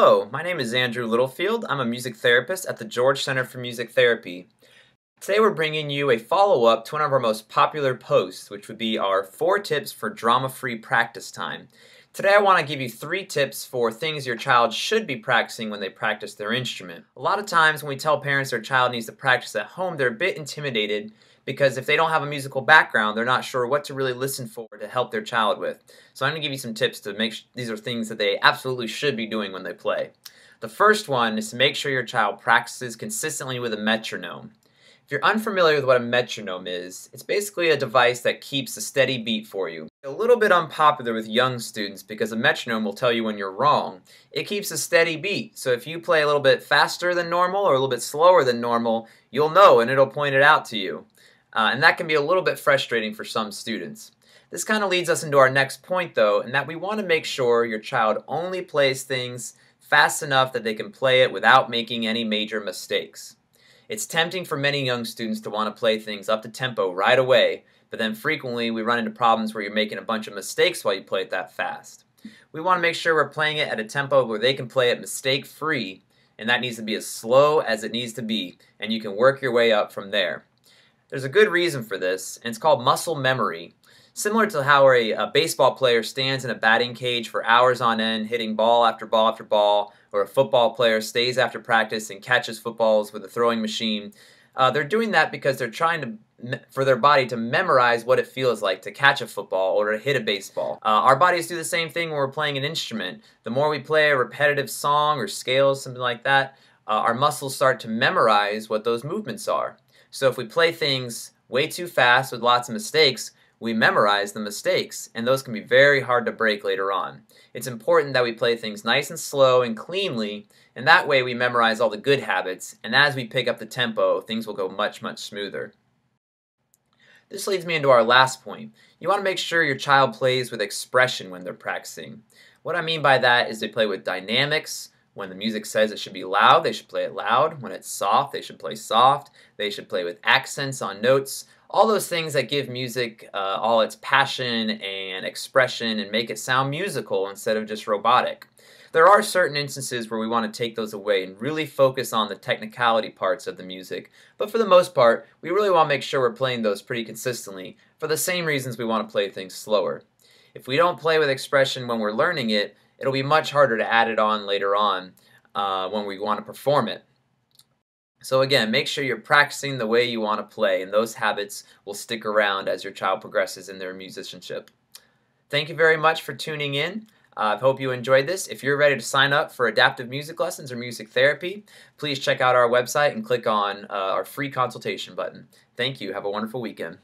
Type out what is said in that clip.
Hello, my name is Andrew Littlefield. I'm a music therapist at the George Center for Music Therapy. Today we're bringing you a follow-up to one of our most popular posts, which would be our 4 tips for drama-free practice time. Today I want to give you 3 tips for things your child should be practicing when they practice their instrument. A lot of times when we tell parents their child needs to practice at home, they're a bit intimidated because if they don't have a musical background, they're not sure what to really listen for to help their child with. So I'm going to give you some tips to make these are things that they absolutely should be doing when they play. The first one is to make sure your child practices consistently with a metronome. If you're unfamiliar with what a metronome is, it's basically a device that keeps a steady beat for you. A little bit unpopular with young students because a metronome will tell you when you're wrong. It keeps a steady beat, so if you play a little bit faster than normal or a little bit slower than normal, you'll know and it'll point it out to you. And that can be a little bit frustrating for some students. This kind of leads us into our next point though, and that we want to make sure your child only plays things fast enough that they can play it without making any major mistakes. It's tempting for many young students to want to play things up to tempo right away, but then frequently we run into problems where you're making a bunch of mistakes while you play it that fast. We want to make sure we're playing it at a tempo where they can play it mistake-free, and that needs to be as slow as it needs to be, and you can work your way up from there. There's a good reason for this, and it's called muscle memory. Similar to how a baseball player stands in a batting cage for hours on end, hitting ball after ball after ball, or a football player stays after practice and catches footballs with a throwing machine. They're doing that because they're trying for their body to memorize what it feels like to catch a football or to hit a baseball. Our bodies do the same thing when we're playing an instrument. The more we play a repetitive song or scales, something like that, our muscles start to memorize what those movements are. So if we play things way too fast with lots of mistakes, we memorize the mistakes, and those can be very hard to break later on. It's important that we play things nice and slow and cleanly, and that way we memorize all the good habits, and as we pick up the tempo, things will go much, much smoother. This leads me into our last point. You want to make sure your child plays with expression when they're practicing. What I mean by that is they play with dynamics. When the music says it should be loud, they should play it loud. When it's soft, they should play soft. They should play with accents on notes. All those things that give music all its passion and expression and make it sound musical instead of just robotic. There are certain instances where we want to take those away and really focus on the technicality parts of the music, but for the most part, we really want to make sure we're playing those pretty consistently for the same reasons we want to play things slower. If we don't play with expression when we're learning it, it'll be much harder to add it on later on when we want to perform it. So again, make sure you're practicing the way you want to play, and those habits will stick around as your child progresses in their musicianship. Thank you very much for tuning in. I hope you enjoyed this. If you're ready to sign up for adaptive music lessons or music therapy, please check out our website and click on our free consultation button. Thank you. Have a wonderful weekend.